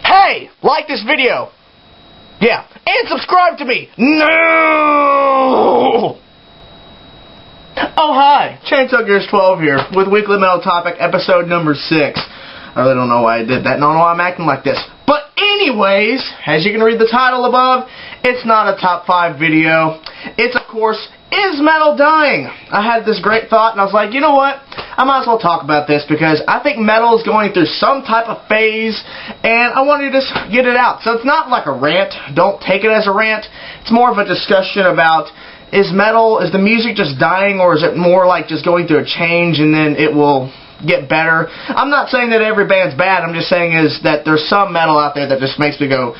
Hey, like this video. Yeah, and subscribe to me. No! Oh, hi. Chainsaw Gears 12 here with Weekly Metal Topic, episode number 6. I really don't know why I did that. I don't know why I'm acting like this. But anyways, as you can read the title above, it's not a top 5 video. It's, of course, is metal dying? I had this great thought, and I was like, you know what? I might as well talk about this because I think metal is going through some type of phase, and I wanted to just get it out. So it's not like a rant. Don't take it as a rant. It's more of a discussion about, is the music just dying, or is it more like just going through a change and then it will get better? I'm not saying that every band's bad. I'm just saying is that there's some metal out there that just makes me go,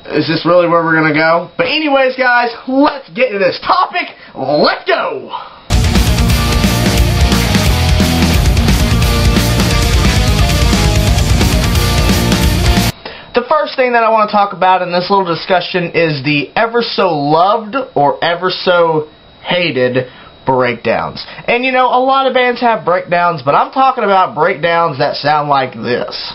is this really where we're going to go? But anyways, guys, let's get into this topic. Let's go! The first thing that I want to talk about in this little discussion is the ever so loved or ever so hated breakdowns. And you know, a lot of bands have breakdowns, but I'm talking about breakdowns that sound like this.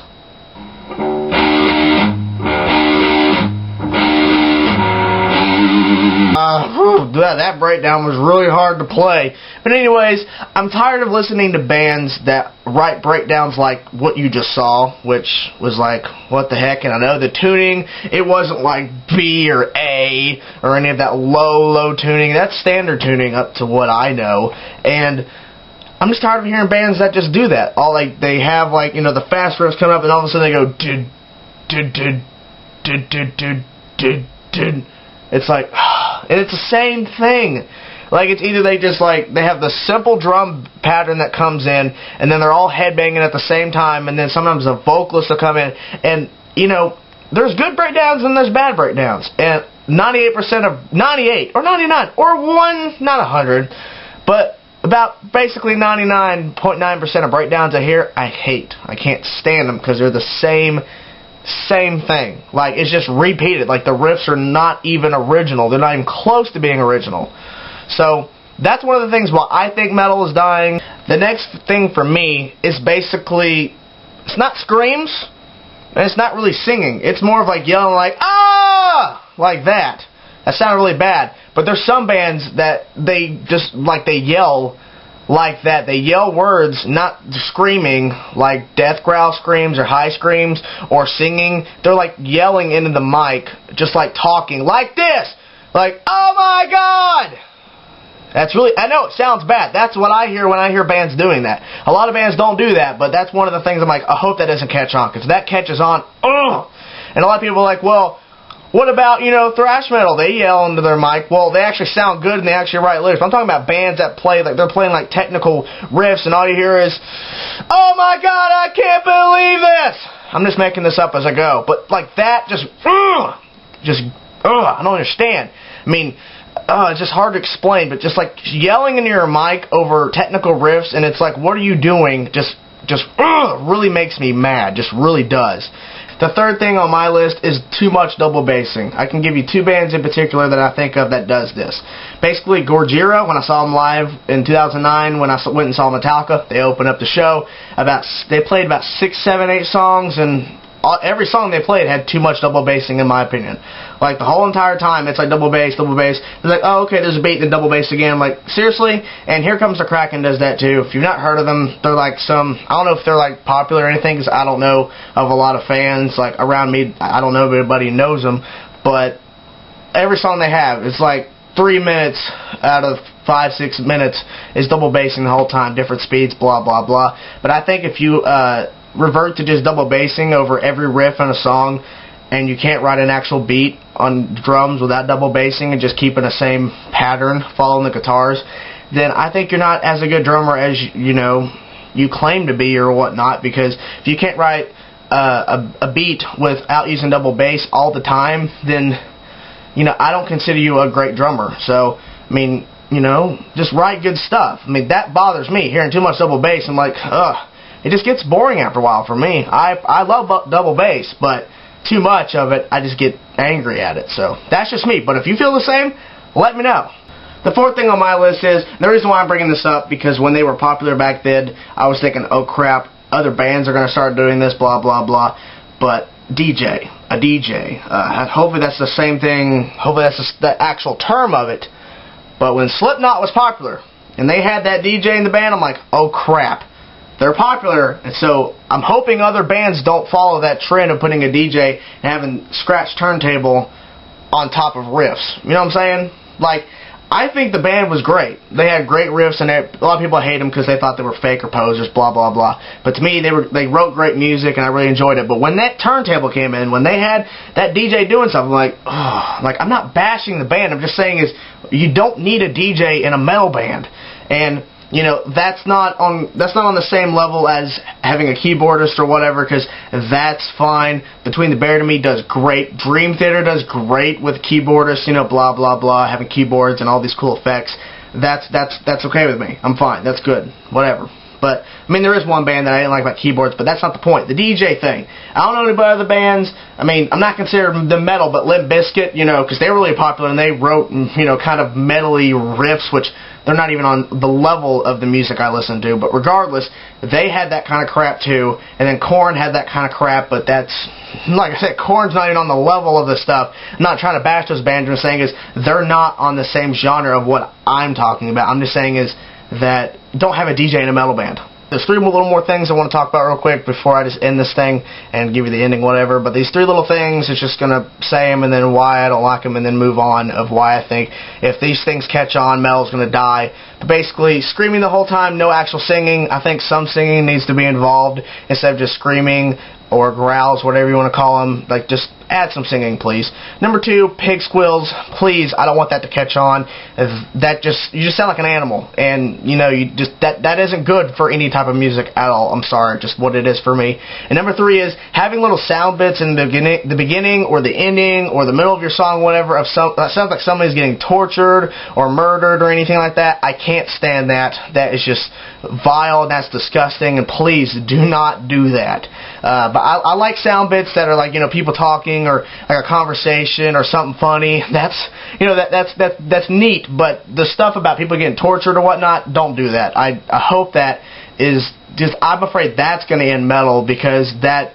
That breakdown was really hard to play. But anyways, I'm tired of listening to bands that write breakdowns like what you just saw, which was like, what the heck? And I know the tuning, it wasn't like B or A or any of that low tuning. That's standard tuning up to what I know. And I'm just tired of hearing bands that just do that. All like they have like, you know, the fast riffs come up and all of a sudden they go It's like, and it's the same thing. Like, it's either they just, like, they have the simple drum pattern that comes in, and then they're all headbanging at the same time, and then sometimes a vocalist will come in, and, you know, there's good breakdowns and there's bad breakdowns, and 98% of, 98, or 99, or 1, not 100, but about basically 99.9% of breakdowns I hear, I hate. I can't stand them, because they're the same thing. Like, it's just repeated. Like, the riffs are not even original. They're not even close to being original. So, that's one of the things why I think metal is dying. The next thing for me is basically, it's not screams, and it's not really singing. It's more of like yelling like, ah! Like that. That sounded really bad. But there's some bands that they just, like, they yell like that. They yell words, not screaming, like death growl screams or high screams or singing. They're like yelling into the mic, just like talking like this. Like, oh my God! That's really, I know it sounds bad. That's what I hear when I hear bands doing that. A lot of bands don't do that, but that's one of the things I'm like, I hope that doesn't catch on, because if that catches on, ugh! And a lot of people are like, well, what about, you know, thrash metal? They yell into their mic. Well, they actually sound good and they actually write lyrics. I'm talking about bands that play, like, they're playing, like, technical riffs, and all you hear is, oh my God, I can't believe this! I'm just making this up as I go. But, like, that just, I don't understand. I mean, it's just hard to explain, but just, like, yelling into your mic over technical riffs, and it's like, what are you doing? Just really makes me mad. Just really does. The third thing on my list is too much double bassing. I can give you 2 bands in particular that I think of that does this. Basically, Gojira, when I saw them live in 2009, when I went and saw Metallica, they opened up the show. They played about 6, 7, 8 songs, and every song they played had too much double bassing, in my opinion. Like, the whole entire time, it's like double bass. They're like, oh, okay, there's a beat and double bass again. I'm like, seriously? And Here Comes the Kraken does that too. If you've not heard of them, they're like I don't know if they're like popular or anything, because I don't know of a lot of fans. Like, around me, I don't know if everybody knows them. But every song they have, it's like 3 minutes out of 5, 6 minutes is double bassing the whole time. Different speeds, blah, blah, blah. But I think if you revert to just double bassing over every riff on a song, and you can't write an actual beat on drums without double bassing and just keeping the same pattern, following the guitars, then I think you're not as a good drummer as, you know, you claim to be or whatnot, because if you can't write a beat without using double bass all the time, then, you know, I don't consider you a great drummer. So, I mean, you know, just write good stuff. I mean, that bothers me, hearing too much double bass. I'm like, ugh. It just gets boring after a while for me. I love double bass, but too much of it, I just get angry at it. So, that's just me. But if you feel the same, let me know. The fourth thing on my list is, the reason why I'm bringing this up, because when they were popular back then, I was thinking, oh crap, other bands are going to start doing this, blah, blah, blah. But DJ. A DJ. Hopefully that's the same thing. Hopefully that's the actual term of it. But when Slipknot was popular, and they had that DJ in the band, I'm like, oh crap. They're popular, and so I'm hoping other bands don't follow that trend of putting a DJ and having scratch turntable on top of riffs. You know what I'm saying? Like, I think the band was great. They had great riffs, and a lot of people hate them because they thought they were fake or posers, blah, blah, blah. But to me, they wrote great music, and I really enjoyed it. But when that turntable came in, when they had that DJ doing something, like, oh, like, I'm not bashing the band. I'm just saying is you don't need a DJ in a metal band. And you know, that's not on the same level as having a keyboardist or whatever, because that's fine. Between the Bear to Me does great. Dream Theater does great with keyboardists, you know, blah, blah, blah, having keyboards and all these cool effects. That's okay with me. I'm fine. That's good. Whatever. But, I mean, there is one band that I didn't like about keyboards, but that's not the point. The DJ thing. I don't know any other bands. I mean, I'm not considering them metal, but Limp Bizkit, you know, because they were really popular, and they wrote, you know, kind of metally riffs, which they're not even on the level of the music I listen to. But regardless, they had that kind of crap, too. And then Korn had that kind of crap, but that's, like I said, Korn's not even on the level of this stuff. I'm not trying to bash those bands. I'm saying is they're not on the same genre of what I'm talking about. I'm just saying is that don't have a DJ in a metal band. There's three little more things I want to talk about real quick before I just end this thing and give you the ending, whatever. But these three little things, it's just going to say them and then why I don't like them and then move on of why I think if these things catch on, metal's going to die. But basically, screaming the whole time, no actual singing. I think some singing needs to be involved instead of just screaming or growls, whatever you want to call them. Like, just add some singing, please. Number two, pig squeals. Please, I don't want that to catch on. You just sound like an animal, and you know, that isn't good for any type of music at all. I'm sorry, just what it is for me. And number three is having little sound bits in the beginning or the ending or the middle of your song, whatever. That sounds like somebody's getting tortured or murdered or anything like that. I can't stand that. That is just vile. That's disgusting. And please do not do that. But I like sound bits that are like, you know, people talking or like a conversation or something funny. That's, you know, that's neat. But the stuff about people getting tortured or whatnot, don't do that. I hope that is just, I'm afraid that's going to end metal because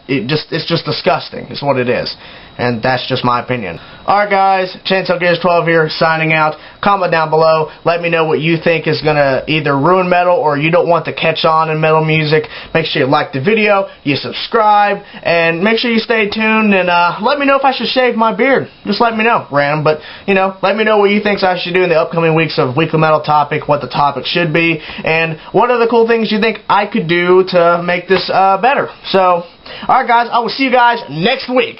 it's just disgusting. It's what it is. And that's just my opinion. Alright guys, Chainsaw Gears 12 here, signing out. Comment down below. Let me know what you think is going to either ruin metal or you don't want to catch on in metal music. Make sure you like the video, you subscribe, and make sure you stay tuned. And let me know if I should shave my beard. Just let me know, random. But, you know, let me know what you think I should do in the upcoming weeks of Weekly Metal Topic, what the topic should be, and what are the cool things you think I could do to make this better. So, alright guys, I will see you guys next week.